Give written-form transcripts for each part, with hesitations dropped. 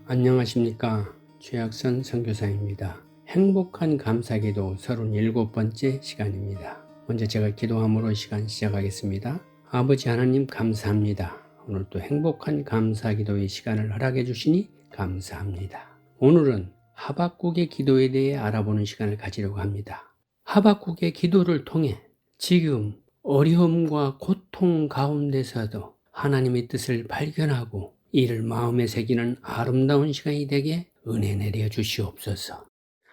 안녕하십니까. 최학선 선교사입니다. 행복한 감사기도 37번째 시간입니다. 먼저 제가 기도함으로 시간 시작하겠습니다. 아버지 하나님 감사합니다. 오늘도 행복한 감사기도의 시간을 허락해 주시니 감사합니다. 오늘은 하박국의 기도에 대해 알아보는 시간을 가지려고 합니다. 하박국의 기도를 통해 지금 어려움과 고통 가운데서도 하나님의 뜻을 발견하고 이를 마음에 새기는 아름다운 시간이 되게 은혜 내려 주시옵소서.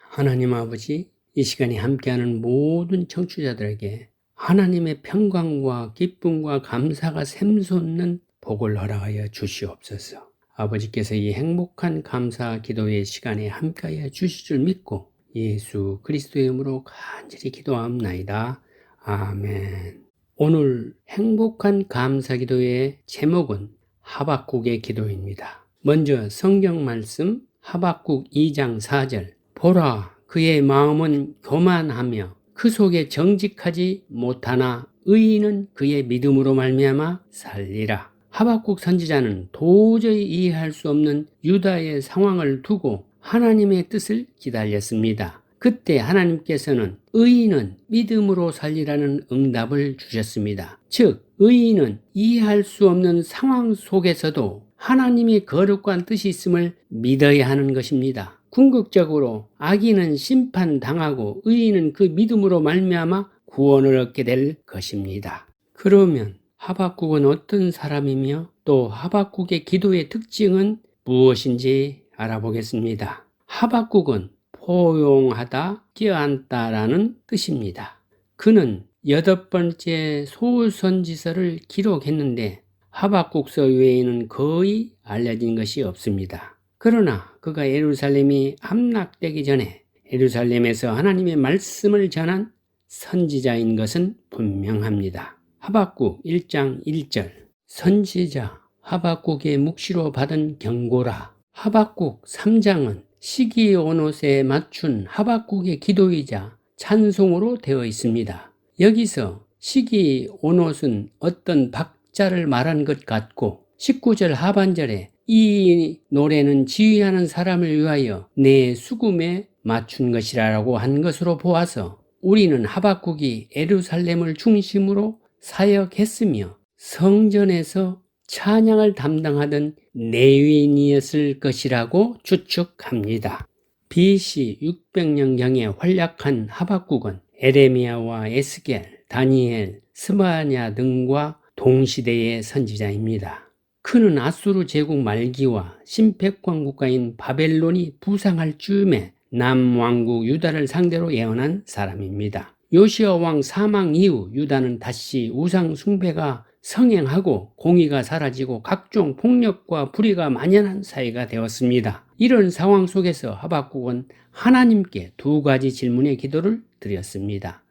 하나님 아버지, 이 시간에 함께하는 모든 청취자들에게 하나님의 평강과 기쁨과 감사가 샘솟는 복을 허락하여 주시옵소서. 아버지께서 이 행복한 감사 기도의 시간에 함께하여 주실 줄 믿고 예수 그리스도의 이름으로 간절히 기도합나이다. 아멘. 오늘 행복한 감사 기도의 제목은 하박국의 기도입니다. 먼저 성경 말씀 하박국 2장 4절. 보라, 그의 마음은 교만하며 그 속에 정직하지 못하나 의인은 그의 믿음으로 말미암아 살리라. 하박국 선지자는 도저히 이해할 수 없는 유다의 상황을 두고 하나님의 뜻을 기다렸습니다. 그때 하나님께서는 의인은 믿음으로 살리라는 응답을 주셨습니다. 즉, 의인은 이해할 수 없는 상황 속에서도 하나님의 거룩한 뜻이 있음을 믿어야 하는 것입니다. 궁극적으로 악인은 심판당하고 의인은 그 믿음으로 말미암아 구원을 얻게 될 것입니다. 그러면 하박국은 어떤 사람이며 또 하박국의 기도의 특징은 무엇인지 알아보겠습니다. 하박국은 포용하다, 껴안다라는 뜻입니다. 그는 8번째 소선지서를 기록했는데 하박국서 외에는 거의 알려진 것이 없습니다. 그러나 그가 예루살렘이 함락되기 전에 예루살렘에서 하나님의 말씀을 전한 선지자인 것은 분명합니다. 하박국 1장 1절. 선지자 하박국의 묵시로 받은 경고라. 하박국 3장은 시기오노스에 맞춘 하박국의 기도이자 찬송으로 되어 있습니다. 여기서 시기오노스는 어떤 박자를 말한 것 같고 19절 하반절에 이 노래는 지휘하는 사람을 위하여 내 수금에 맞춘 것이라고 한 것으로 보아서 우리는 하박국이 예루살렘을 중심으로 사역했으며 성전에서 찬양을 담당하던 레위인이었을 것이라고 추측합니다. BC 600년경에 활약한 하박국은 에레미야와 에스겔, 다니엘, 스바냐 등과 동시대의 선지자입니다. 그는 아수르 제국 말기와 심패권 국가인 바벨론이 부상할 즈음에 남왕국 유다를 상대로 예언한 사람입니다. 요시야 왕 사망 이후 유다는 다시 우상 숭배가 성행하고 공의가 사라지고 각종 폭력과 불의가 만연한 사회가 되었습니다. 이런 상황 속에서 하박국은 하나님께 2가지 질문의 기도를 드렸습니다.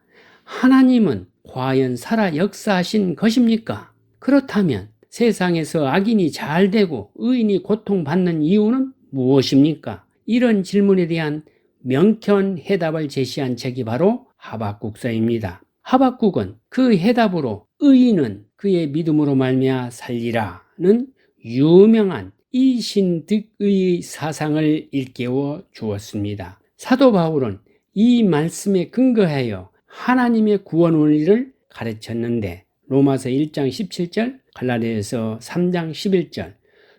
하나님은 과연 살아 역사하신 것입니까? 그렇다면 세상에서 악인이 잘 되고 의인이 고통받는 이유는 무엇입니까? 이런 질문에 대한 명쾌한 해답을 제시한 책이 바로 하박국서입니다. 하박국은 그 해답으로 의인은 그의 믿음으로 말미암아 살리라는 유명한 이신득의 사상을 일깨워 주었습니다. 사도 바울은 이 말씀에 근거하여 하나님의 구원 원리를 가르쳤는데 로마서 1장 17절, 갈라디아서 3장 11절,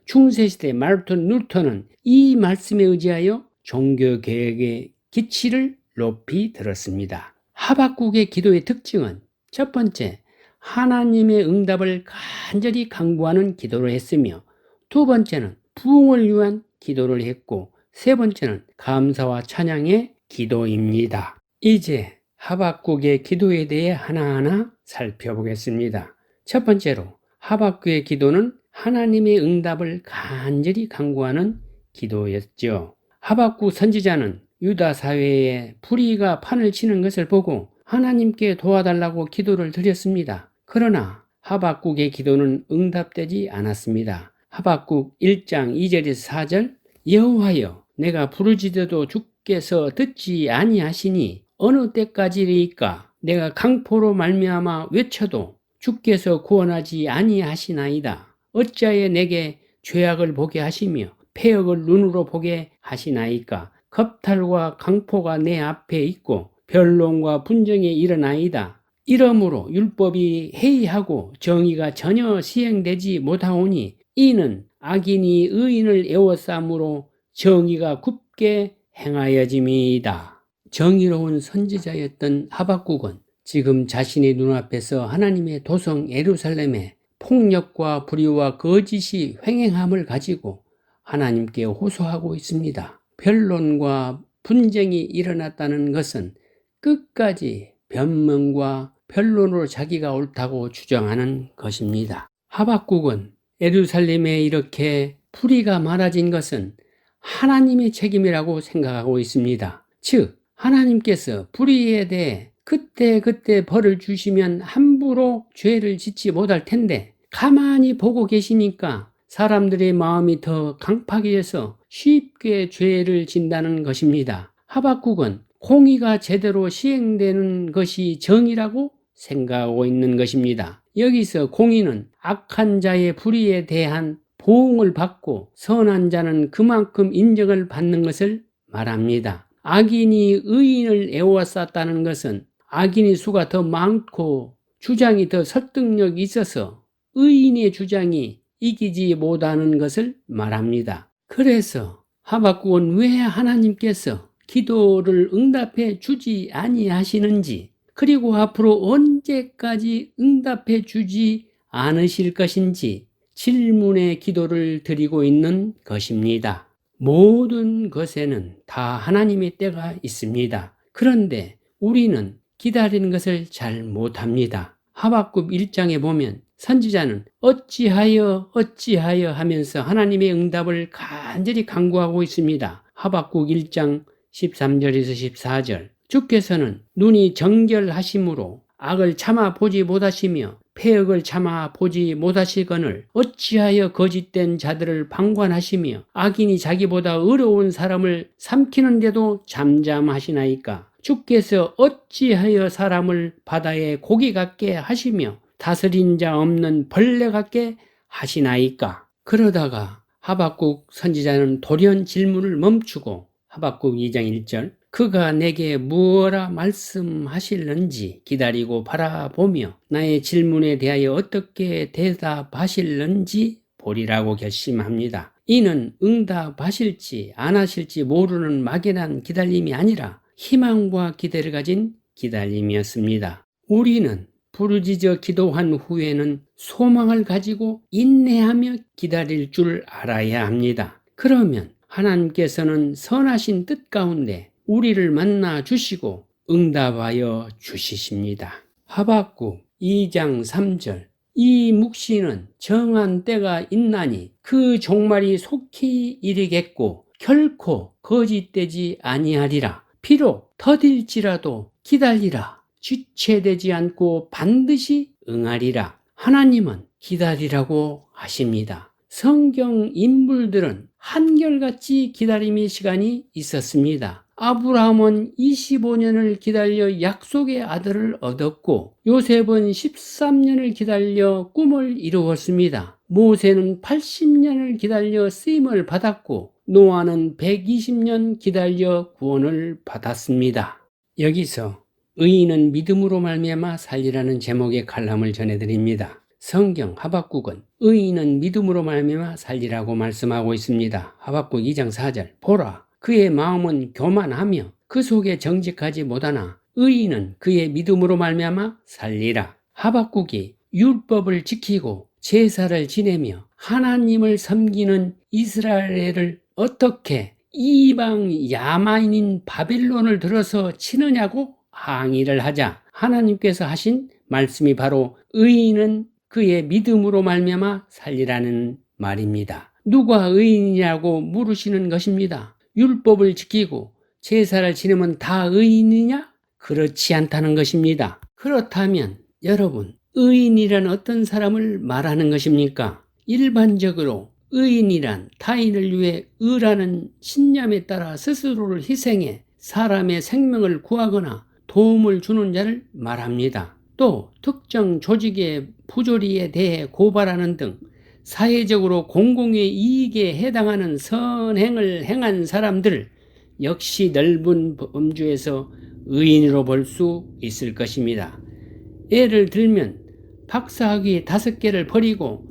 중세시대 마르틴 루터는 이 말씀에 의지하여 종교개혁의 기치를 높이 들었습니다. 하박국의 기도의 특징은 첫 번째, 하나님의 응답을 간절히 간구하는 기도를 했으며 두 번째는 부흥을 위한 기도를 했고 세 번째는 감사와 찬양의 기도입니다. 이제 하박국의 기도에 대해 하나하나 살펴보겠습니다. 첫 번째로 하박국의 기도는 하나님의 응답을 간절히 간구하는 기도였죠. 하박국 선지자는 유다 사회에 불의가 판을 치는 것을 보고 하나님께 도와달라고 기도를 드렸습니다. 그러나 하박국의 기도는 응답되지 않았습니다. 하박국 1장 2절에서 4절, 여호와여, 내가 부르짖어도 주께서 듣지 아니하시니 어느 때까지리이까? 내가 강포로 말미암아 외쳐도 주께서 구원하지 아니하시나이다. 어찌하여 내게 죄악을 보게 하시며 패역을 눈으로 보게 하시나이까? 겁탈과 강포가 내 앞에 있고 변론과 분쟁이 일어나이다. 이러므로 율법이 해이하고 정의가 전혀 시행되지 못하오니 이는 악인이 의인을 애워싸므로 정의가 굽게 행하여짐이다. 정의로운 선지자였던 하박국은 지금 자신의 눈앞에서 하나님의 도성 예루살렘에 폭력과 불의와 거짓이 횡행함을 가지고 하나님께 호소하고 있습니다. 변론과 분쟁이 일어났다는 것은 끝까지 변명과 변론으로 자기가 옳다고 주장하는 것입니다. 하박국은 예루살렘에 이렇게 불의가 많아진 것은 하나님의 책임이라고 생각하고 있습니다. 즉, 하나님께서 불의에 대해 그때그때 벌을 주시면 함부로 죄를 짓지 못할 텐데 가만히 보고 계시니까 사람들의 마음이 더 강팍해져서 쉽게 죄를 진다는 것입니다. 하박국은 공의가 제대로 시행되는 것이 정의라고 생각하고 있는 것입니다. 여기서 공의는 악한 자의 불의에 대한 보응을 받고 선한 자는 그만큼 인정을 받는 것을 말합니다. 악인이 의인을 애워쌌다는 것은 악인의 수가 더 많고 주장이 더 설득력이 있어서 의인의 주장이 이기지 못하는 것을 말합니다. 그래서 하박국은 왜 하나님께서 기도를 응답해 주지 아니하시는지, 그리고 앞으로 언제까지 응답해 주지 않으실 것인지 질문의 기도를 드리고 있는 것입니다. 모든 것에는 다 하나님의 때가 있습니다. 그런데 우리는 기다리는 것을 잘 못합니다. 하박국 1장에 보면 선지자는 어찌하여 하면서 하나님의 응답을 간절히 간구하고 있습니다. 하박국 1장 13절에서 14절, 주께서는 눈이 정결하심으로 악을 참아 보지 못하시며 패역을 참아 보지 못하시거늘 어찌하여 거짓된 자들을 방관하시며 악인이 자기보다 의로운 사람을 삼키는데도 잠잠하시나이까? 주께서 어찌하여 사람을 바다에 고기 같게 하시며 다스린 자 없는 벌레 같게 하시나이까? 그러다가 하박국 선지자는 돌연 질문을 멈추고 하박국 2장 1절, 그가 내게 무엇라 말씀하실는지 기다리고 바라보며 나의 질문에 대하여 어떻게 대답하실는지 보리라고 결심합니다. 이는 응답하실지 안 하실지 모르는 막연한 기다림이 아니라 희망과 기대를 가진 기다림이었습니다. 우리는 부르짖어 기도한 후에는 소망을 가지고 인내하며 기다릴 줄 알아야 합니다. 그러면 하나님께서는 선하신 뜻 가운데 우리를 만나 주시고 응답하여 주시십니다. 하박국 2장 3절, 이 묵시는 정한 때가 있나니 그 종말이 속히 이르겠고 결코 거짓되지 아니하리라. 비록 더딜지라도 기다리라. 지체되지 않고 반드시 응하리라. 하나님은 기다리라고 하십니다. 성경 인물들은 한결같이 기다림의 시간이 있었습니다. 아브라함은 25년을 기다려 약속의 아들을 얻었고 요셉은 13년을 기다려 꿈을 이루었습니다. 모세는 80년을 기다려 쓰임을 받았고 노아는 120년 기다려 구원을 받았습니다. 여기서 의인은 믿음으로 말미암아 살리라는 제목의 칼럼을 전해드립니다. 성경 하박국은 의인은 믿음으로 말미암아 살리라고 말씀하고 있습니다. 하박국 2장 4절, 보라, 그의 마음은 교만하며 그 속에 정직하지 못하나 의인은 그의 믿음으로 말미암아 살리라. 하박국이 율법을 지키고 제사를 지내며 하나님을 섬기는 이스라엘을 어떻게 이방 야만인 바빌론을 들어서 치느냐고 항의를 하자 하나님께서 하신 말씀이 바로 의인은 그의 믿음으로 말미암아 살리라는 말입니다. 누가 의인이라고 물으시는 것입니다. 율법을 지키고 제사를 지내면 다 의인이냐? 그렇지 않다는 것입니다. 그렇다면 여러분, 의인이란 어떤 사람을 말하는 것입니까? 일반적으로 의인이란 타인을 위해 의라는 신념에 따라 스스로를 희생해 사람의 생명을 구하거나 도움을 주는 자를 말합니다. 또 특정 조직의 부조리에 대해 고발하는 등 사회적으로 공공의 이익에 해당하는 선행을 행한 사람들을 역시 넓은 범주에서 의인으로 볼 수 있을 것입니다. 예를 들면 박사학위 5개를 버리고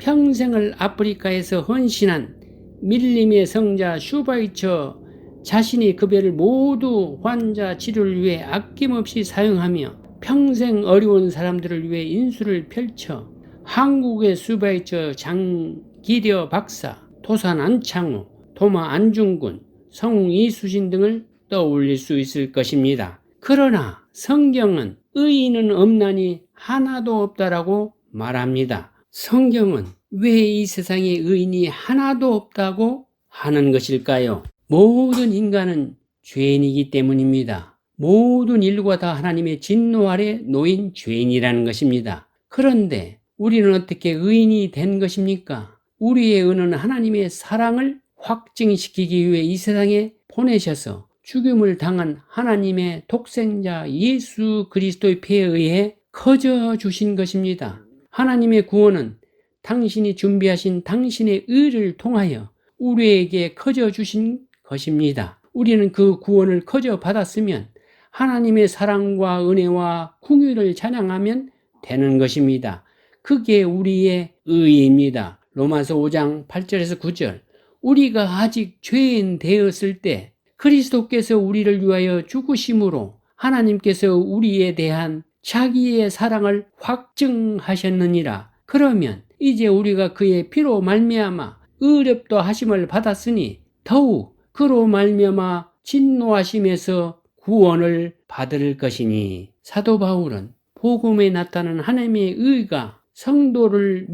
평생을 아프리카에서 헌신한 밀림의 성자 슈바이처, 자신이 그 배를 모두 환자 치료를 위해 아낌없이 사용하며 평생 어려운 사람들을 위해 인수를 펼쳐 한국의 슈바이처 장기려 박사, 토산 안창호, 도마 안중근, 성웅 이수진 등을 떠올릴 수 있을 것입니다. 그러나 성경은 의인은 없나니 하나도 없다라고 말합니다. 성경은 왜 이 세상에 의인이 하나도 없다고 하는 것일까요? 모든 인간은 죄인이기 때문입니다. 모든 인류가 다 하나님의 진노 아래 놓인 죄인이라는 것입니다. 그런데 우리는 어떻게 의인이 된 것입니까? 우리의 의는 하나님의 사랑을 확증시키기 위해 이 세상에 보내셔서 죽임을 당한 하나님의 독생자 예수 그리스도의 피에 의해 커져 주신 것입니다. 하나님의 구원은 당신이 준비하신 당신의 의를 통하여 우리에게 커져 주신 것입니다. 우리는 그 구원을 커져 받았으면 하나님의 사랑과 은혜와 긍휼을 찬양하면 되는 것입니다. 그게 우리의 의입니다. 로마서 5장 8절에서 9절. 우리가 아직 죄인 되었을 때 그리스도께서 우리를 위하여 죽으심으로 하나님께서 우리에 대한 자기의 사랑을 확증하셨느니라. 그러면 이제 우리가 그의 피로 말미암아 의롭다 하심을 받았으니 더욱 그로 말미암아 진노하심에서 구원을 받을 것이니. 사도 바울은 복음에 나타난 하나님의 의가 성도를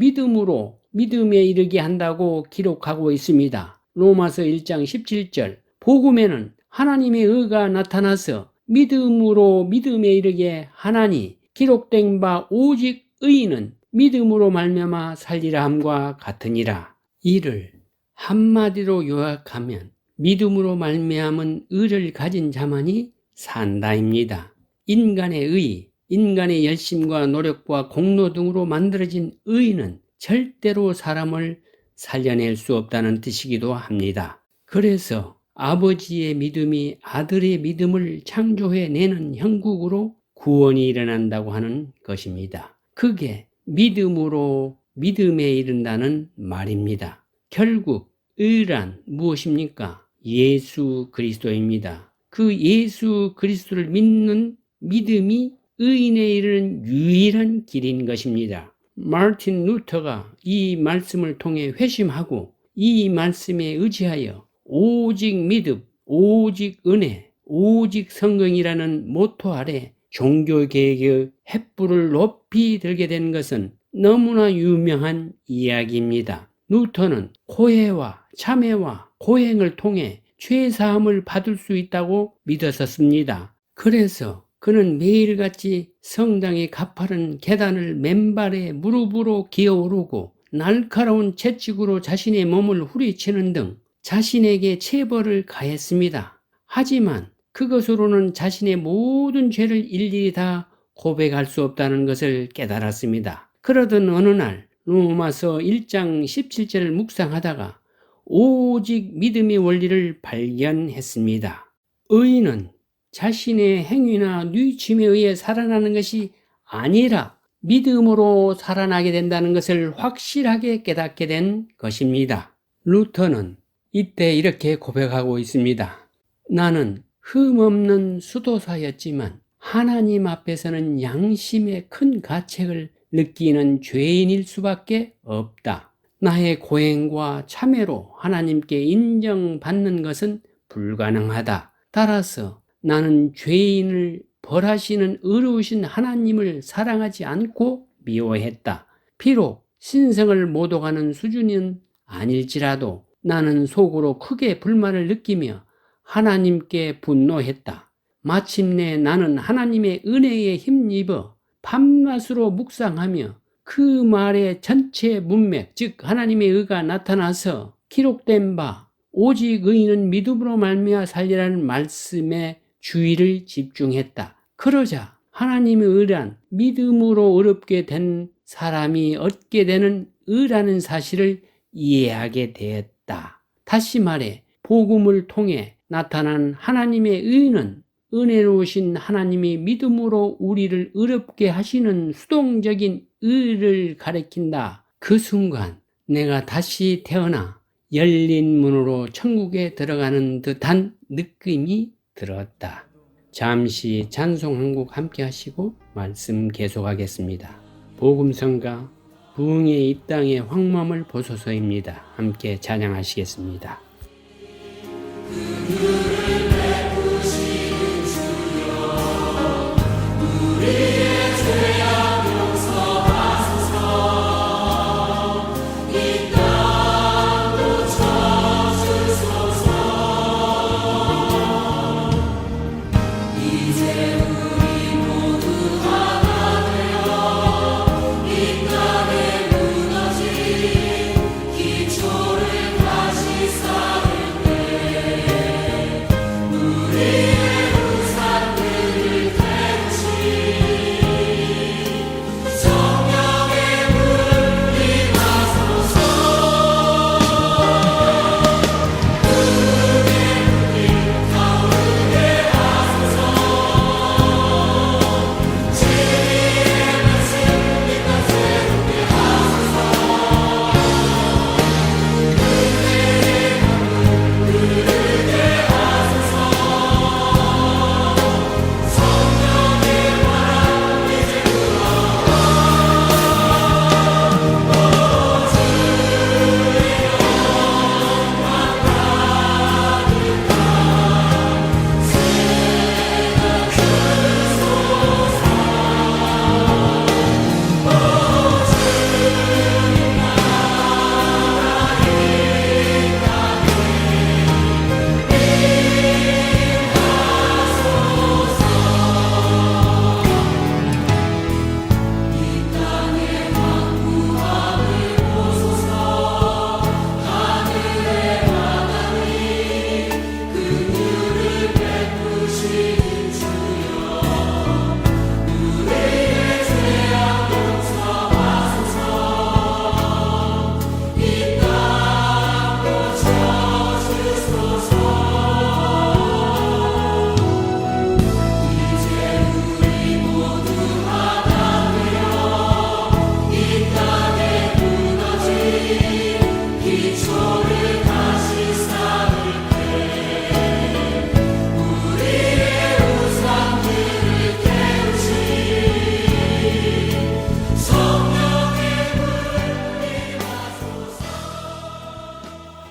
믿음에 이르게 한다고 기록하고 있습니다. 로마서 1장 17절. 복음에는 하나님의 의가 나타나서 믿음으로 믿음에 이르게 하나니 기록된 바 오직 의인은 믿음으로 말미암아 살리라 함과 같으니라. 이를 한마디로 요약하면 믿음으로 말미암은 의를 가진 자만이 산다입니다. 인간의 의, 인간의 열심과 노력과 공로 등으로 만들어진 의는 절대로 사람을 살려낼 수 없다는 뜻이기도 합니다. 그래서 아버지의 믿음이 아들의 믿음을 창조해내는 형국으로 구원이 일어난다고 하는 것입니다. 그게 믿음으로 믿음에 이른다는 말입니다. 결국 의란 무엇입니까? 예수 그리스도입니다. 그 예수 그리스도를 믿는 믿음이 의인에 이르는 유일한 길인 것입니다. 마르틴 루터가 이 말씀을 통해 회심하고 이 말씀에 의지하여 오직 믿음, 오직 은혜, 오직 성경이라는 모토 아래 종교개혁의 횃불을 높이 들게 된 것은 너무나 유명한 이야기입니다. 루터는 고해와 참회와 고행을 통해 죄사함을 받을 수 있다고 믿었었습니다. 그래서 그는 매일같이 성당의 가파른 계단을 맨발에 무릎으로 기어오르고 날카로운 채찍으로 자신의 몸을 후리치는 등 자신에게 체벌을 가했습니다. 하지만 그것으로는 자신의 모든 죄를 일일이 다 고백할 수 없다는 것을 깨달았습니다. 그러던 어느 날 로마서 1장 17절을 묵상하다가 오직 믿음의 원리를 발견했습니다. 의인은 자신의 행위나 뉘침에 의해 살아나는 것이 아니라 믿음으로 살아나게 된다는 것을 확실하게 깨닫게 된 것입니다. 루터는 이때 이렇게 고백하고 있습니다. 나는 흠없는 수도사였지만 하나님 앞에서는 양심의 큰 가책을 느끼는 죄인일 수밖에 없다. 나의 고행과 참회로 하나님께 인정받는 것은 불가능하다. 따라서 나는 죄인을 벌하시는 의로우신 하나님을 사랑하지 않고 미워했다. 비록 신성을 못 오가는 수준은 아닐지라도 나는 속으로 크게 불만을 느끼며 하나님께 분노했다. 마침내 나는 하나님의 은혜에 힘입어 밤낮으로 묵상하며 그 말의 전체 문맥, 즉 하나님의 의가 나타나서 기록된 바 오직 의인은 믿음으로 말미암아 살리라는 말씀에 주의를 집중했다. 그러자 하나님의 의란 믿음으로 의롭게 된 사람이 얻게 되는 의라는 사실을 이해하게 되었다. 다시 말해 복음을 통해 나타난 하나님의 의는 은혜로우신 하나님이 믿음으로 우리를 의롭게 하시는 수동적인 의를 가리킨다. 그 순간 내가 다시 태어나 열린 문으로 천국에 들어가는 듯한 느낌이 들었다. 잠시 찬송 한 곡 함께 하시고 말씀 계속하겠습니다. 복음성가 부흥의 이 땅의 황망을 보소서입니다. 함께 찬양하시겠습니다.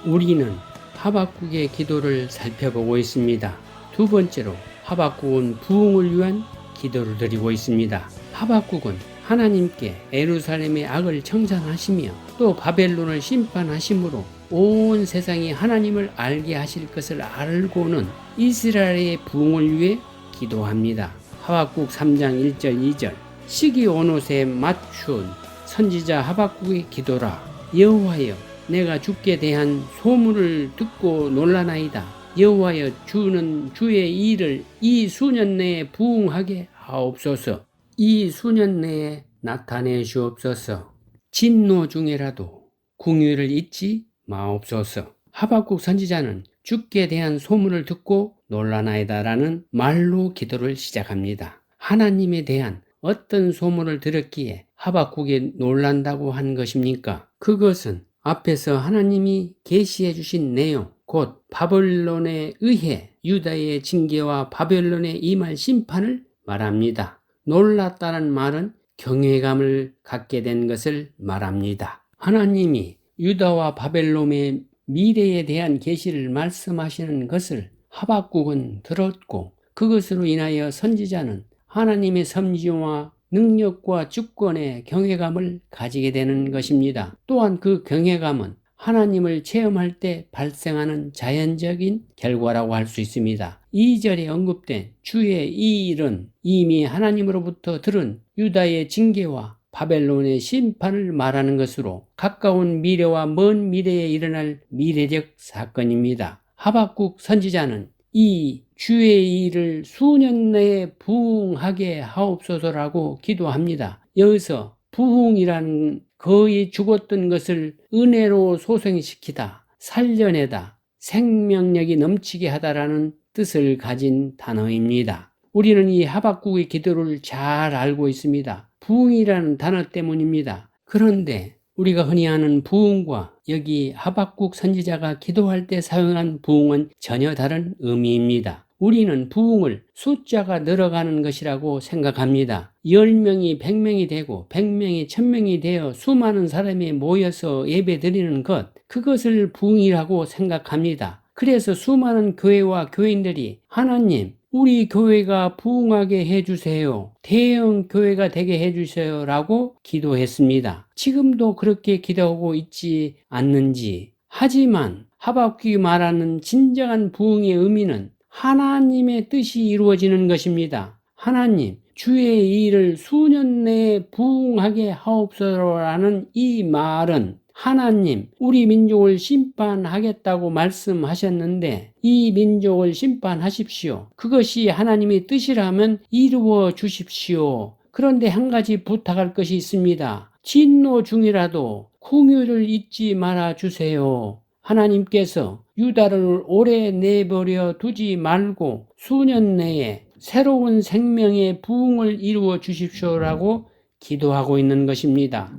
우리는 하박국의 기도를 살펴보고 있습니다. 두 번째로 하박국은 부흥을 위한 기도를 드리고 있습니다. 하박국은 하나님께 예루살렘의 악을 청산하시며 또 바벨론을 심판하심으로 온 세상이 하나님을 알게 하실 것을 알고는 이스라엘의 부흥을 위해 기도합니다. 하박국 3장 1절 2절 시기 온옷에 맞춘 선지자 하박국의 기도라. 여호와여, 내가 주께 대한 소문을 듣고 놀라나이다. 여호와여, 주는 주의 일을 이 수년 내에 부응하게 하옵소서. 이 수년 내에 나타내 주옵소서. 진노 중에라도 궁유를 잊지 마옵소서. 하박국 선지자는 주께 대한 소문을 듣고 놀라나이다라는 말로 기도를 시작합니다. 하나님에 대한 어떤 소문을 들었기에 하박국이 놀란다고 한 것입니까? 그것은 앞에서 하나님이 계시해 주신 내용, 곧 바벨론에 의해 유다의 징계와 바벨론에 임할 심판을 말합니다. 놀랐다는 말은 경외감을 갖게 된 것을 말합니다. 하나님이 유다와 바벨론의 미래에 대한 계시를 말씀하시는 것을 하박국은 들었고, 그것으로 인하여 선지자는 하나님의 섭리와 능력과 주권의 경외감을 가지게 되는 것입니다. 또한 그 경외감은 하나님을 체험할 때 발생하는 자연적인 결과라고 할 수 있습니다. 2절에 언급된 주의 이 일은 이미 하나님으로부터 들은 유다의 징계와 바벨론의 심판을 말하는 것으로 가까운 미래와 먼 미래에 일어날 미래적 사건입니다. 하박국 선지자는 이 주의 일을 수년 내에 부흥하게 하옵소서라고 기도합니다. 여기서 부흥이라는 거의 죽었던 것을 은혜로 소생시키다, 살려내다, 생명력이 넘치게 하다라는 뜻을 가진 단어입니다. 우리는 이 하박국의 기도를 잘 알고 있습니다. 부흥이라는 단어 때문입니다. 그런데 우리가 흔히 아는 부흥과 여기 하박국 선지자가 기도할 때 사용한 부흥은 전혀 다른 의미입니다. 우리는 부흥을 숫자가 늘어가는 것이라고 생각합니다. 10명이 100명이 되고 100명이 1000명이 되어 수많은 사람이 모여서 예배드리는 것, 그것을 부흥이라고 생각합니다. 그래서 수많은 교회와 교인들이 하나님, 우리 교회가 부흥하게 해주세요. 대형 교회가 되게 해주세요. 라고 기도했습니다. 지금도 그렇게 기도하고 있지 않는지. 하지만 하박국이 말하는 진정한 부흥의 의미는 하나님의 뜻이 이루어지는 것입니다. 하나님, 주의 일을 수년 내에 부흥하게 하옵소서라는 이 말은 하나님, 우리 민족을 심판하겠다고 말씀하셨는데 이 민족을 심판하십시오. 그것이 하나님의 뜻이라면 이루어 주십시오. 그런데 한 가지 부탁할 것이 있습니다. 진노 중이라도 긍휼을 잊지 말아 주세요. 하나님께서 유다를 오래 내버려 두지 말고 수년 내에 새로운 생명의 부흥을 이루어 주십시오라고 기도하고 있는 것입니다.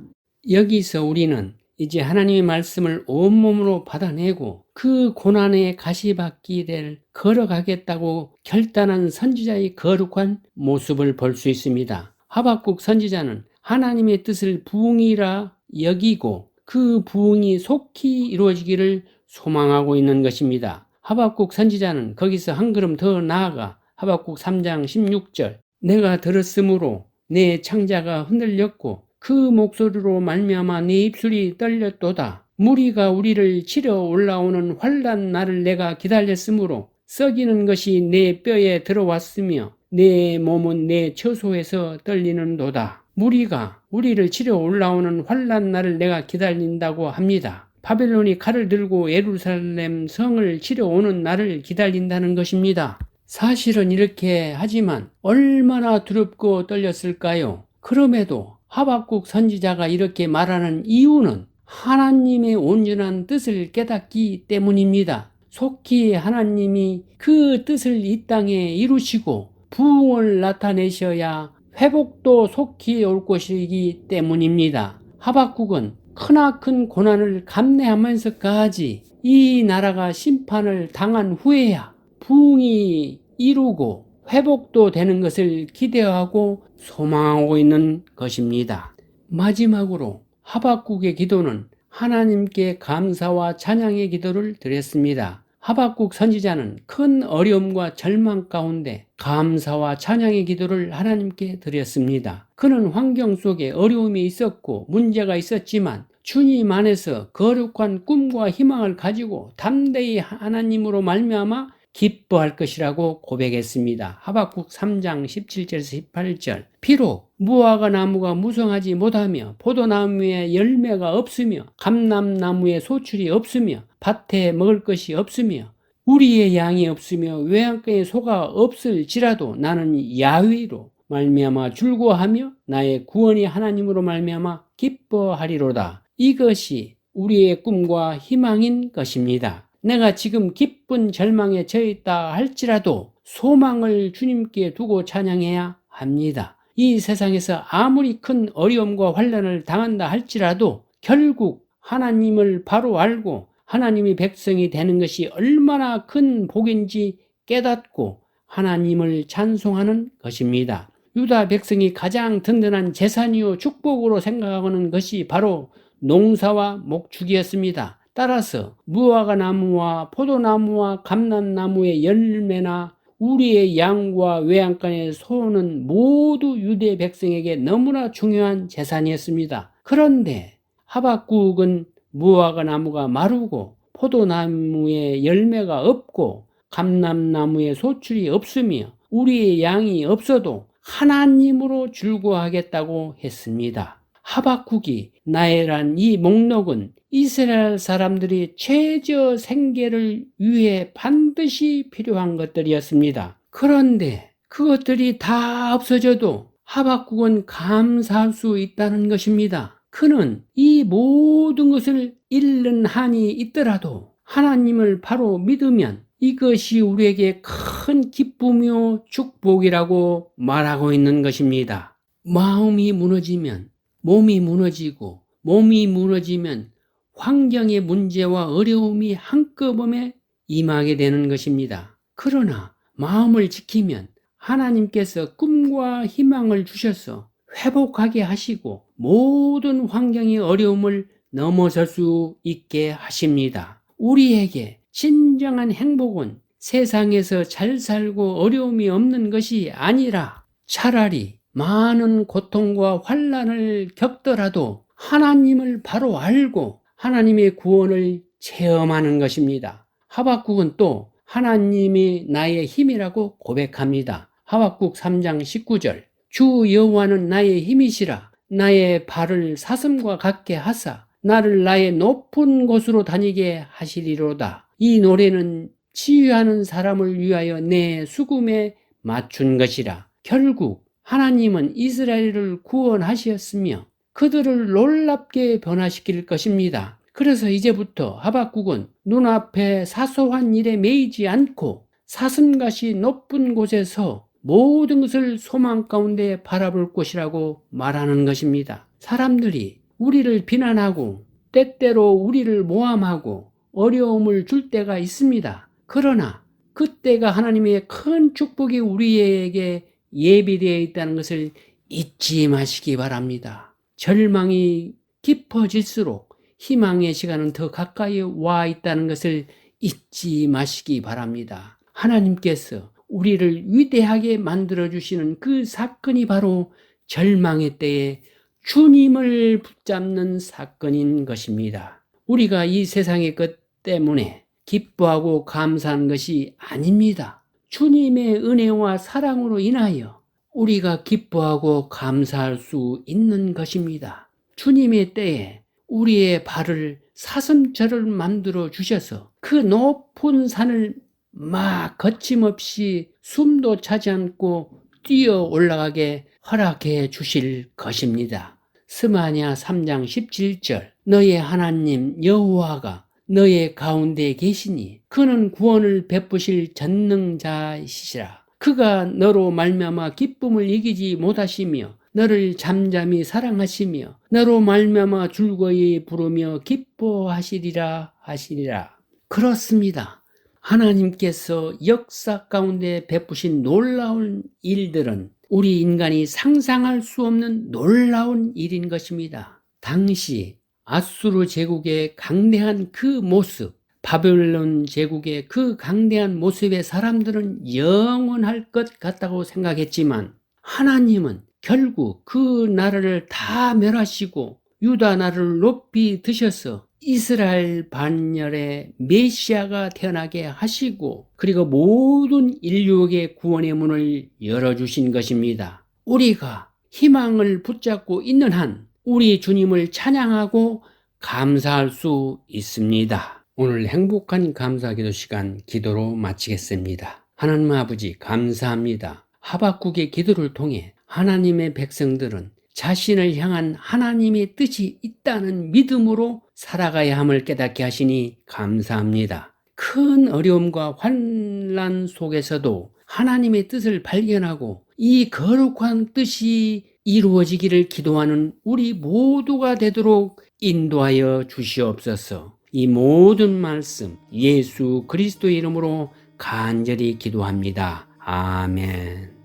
여기서 우리는 이제 하나님의 말씀을 온몸으로 받아내고 그 고난의 가시밭길을 걸어가겠다고 결단한 선지자의 거룩한 모습을 볼 수 있습니다. 하박국 선지자는 하나님의 뜻을 부흥이라 여기고 그 부흥이 속히 이루어지기를 소망하고 있는 것입니다. 하박국 선지자는 거기서 한 걸음 더 나아가 하박국 3장 16절 내가 들었으므로 내 창자가 흔들렸고 그 목소리로 말미암아 내 입술이 떨렸도다. 무리가 우리를 치러 올라오는 환난 날을 내가 기다렸으므로 썩이는 것이 내 뼈에 들어왔으며 내 몸은 내 처소에서 떨리는도다. 무리가 우리를 치러 올라오는 환난 날을 내가 기다린다고 합니다. 바벨론이 칼을 들고 예루살렘 성을 치러 오는 날을 기다린다는 것입니다. 사실은 이렇게 하지만 얼마나 두렵고 떨렸을까요? 그럼에도 하박국 선지자가 이렇게 말하는 이유는 하나님의 온전한 뜻을 깨닫기 때문입니다. 속히 하나님이 그 뜻을 이 땅에 이루시고 부흥을 나타내셔야 회복도 속히 올 것이기 때문입니다. 하박국은 크나큰 고난을 감내하면서까지 이 나라가 심판을 당한 후에야 부흥이 이루고 회복도 되는 것을 기대하고 소망하고 있는 것입니다. 마지막으로 하박국의 기도는 하나님께 감사와 찬양의 기도를 드렸습니다. 하박국 선지자는 큰 어려움과 절망 가운데 감사와 찬양의 기도를 하나님께 드렸습니다. 그는 환경 속에 어려움이 있었고 문제가 있었지만 주님 안에서 거룩한 꿈과 희망을 가지고 담대히 하나님으로 말미암아 기뻐할 것이라고 고백했습니다. 하박국 3장 17절에서 18절 비록 무화과 나무가 무성하지 못하며 포도나무에 열매가 없으며 감람나무에 소출이 없으며 밭에 먹을 것이 없으며 우리의 양이 없으며 외양간에 소가 없을지라도 나는 야훼로 말미암아 즐거워하며 나의 구원이 하나님으로 말미암아 기뻐하리로다. 이것이 우리의 꿈과 희망인 것입니다. 내가 지금 기쁜 절망에 처해있다 할지라도 소망을 주님께 두고 찬양해야 합니다. 이 세상에서 아무리 큰 어려움과 환난을 당한다 할지라도 결국 하나님을 바로 알고 하나님의 백성이 되는 것이 얼마나 큰 복인지 깨닫고 하나님을 찬송하는 것입니다. 유다 백성이 가장 든든한 재산이요 축복으로 생각하는 것이 바로 농사와 목축이었습니다. 따라서 무화과 나무와 포도나무와 감람나무의 열매나 우리의 양과 외양간의 소는 모두 유대 백성에게 너무나 중요한 재산이었습니다. 그런데 하박국은 무화과 나무가 마르고 포도나무에 열매가 없고 감람나무에 소출이 없으며 우리의 양이 없어도 하나님으로 즐거워하겠다고 했습니다. 하박국이 나열한 이 목록은 이스라엘 사람들이 최저 생계를 위해 반드시 필요한 것들이었습니다. 그런데 그것들이 다 없어져도 하박국은 감사할 수 있다는 것입니다. 그는 이 모든 것을 잃는 한이 있더라도 하나님을 바로 믿으면 이것이 우리에게 큰 기쁨이요 축복이라고 말하고 있는 것입니다. 마음이 무너지면 몸이 무너지고, 몸이 무너지면 환경의 문제와 어려움이 한꺼번에 임하게 되는 것입니다. 그러나 마음을 지키면 하나님께서 꿈과 희망을 주셔서 회복하게 하시고 모든 환경의 어려움을 넘어설 수 있게 하십니다. 우리에게 진정한 행복은 세상에서 잘 살고 어려움이 없는 것이 아니라 차라리 많은 고통과 환난을 겪더라도 하나님을 바로 알고 하나님의 구원을 체험하는 것입니다. 하박국은 또 하나님이 나의 힘이라고 고백합니다. 하박국 3장 19절 주 여호와는 나의 힘이시라 나의 발을 사슴과 같게 하사 나를 나의 높은 곳으로 다니게 하시리로다. 이 노래는 치유하는 사람을 위하여 내 수금에 맞춘 것이라. 결국 하나님은 이스라엘을 구원하셨으며 그들을 놀랍게 변화시킬 것입니다. 그래서 이제부터 하박국은 눈앞에 사소한 일에 매이지 않고 사슴같이 높은 곳에서 모든 것을 소망 가운데 바라볼 것이라고 말하는 것입니다. 사람들이 우리를 비난하고 때때로 우리를 모함하고 어려움을 줄 때가 있습니다. 그러나 그때가 하나님의 큰 축복이 우리에게 예비되어 있다는 것을 잊지 마시기 바랍니다. 절망이 깊어질수록 희망의 시간은 더 가까이 와 있다는 것을 잊지 마시기 바랍니다. 하나님께서 우리를 위대하게 만들어주시는 그 사건이 바로 절망의 때에 주님을 붙잡는 사건인 것입니다. 우리가 이 세상의 것 때문에 기뻐하고 감사하는 것이 아닙니다. 주님의 은혜와 사랑으로 인하여 우리가 기뻐하고 감사할 수 있는 것입니다. 주님의 때에 우리의 발을 사슴처럼 만들어 주셔서 그 높은 산을 막 거침없이 숨도 차지 않고 뛰어 올라가게 허락해 주실 것입니다. 스마냐 3장 17절 너의 하나님 여호와가 너의 가운데 계시니 그는 구원을 베푸실 전능자이시라. 그가 너로 말미암아 기쁨을 이기지 못하시며 너를 잠잠히 사랑하시며 너로 말미암아 즐거이 부르며 기뻐하시리라 하시리라. 그렇습니다. 하나님께서 역사 가운데 베푸신 놀라운 일들은 우리 인간이 상상할 수 없는 놀라운 일인 것입니다. 당시 아수르 제국의 강대한 그 모습, 바벨론 제국의 그 강대한 모습의 사람들은 영원할 것 같다고 생각했지만 하나님은 결국 그 나라를 다 멸하시고 유다 나라를 높이 드셔서 이스라엘 반열의 메시아가 태어나게 하시고 그리고 모든 인류에게 구원의 문을 열어주신 것입니다. 우리가 희망을 붙잡고 있는 한 우리 주님을 찬양하고 감사할 수 있습니다. 오늘 행복한 감사기도 시간 기도로 마치겠습니다. 하나님 아버지 감사합니다. 하박국의 기도를 통해 하나님의 백성들은 자신을 향한 하나님의 뜻이 있다는 믿음으로 살아가야 함을 깨닫게 하시니 감사합니다. 큰 어려움과 환난 속에서도 하나님의 뜻을 발견하고 이 거룩한 뜻이 이루어지기를 기도하는 우리 모두가 되도록 인도하여 주시옵소서. 이 모든 말씀 예수 그리스도의 이름으로 간절히 기도합니다. 아멘.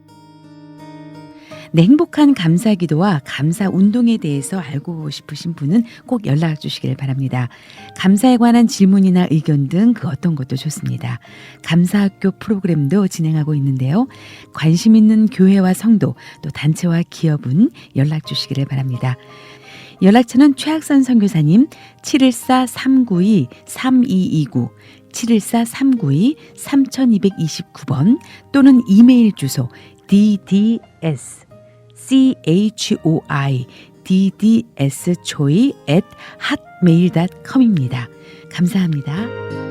네, 행복한 감사 기도와 감사 운동에 대해서 알고 싶으신 분은 꼭 연락 주시길 바랍니다. 감사에 관한 질문이나 의견 등 그 어떤 것도 좋습니다. 감사학교 프로그램도 진행하고 있는데요. 관심 있는 교회와 성도 또 단체와 기업은 연락 주시기를 바랍니다. 연락처는 최학선 선교사님 714-392-3229 714-392-3229번 또는 이메일 주소 dds ddscho이@hotmail.com입니다. 감사합니다.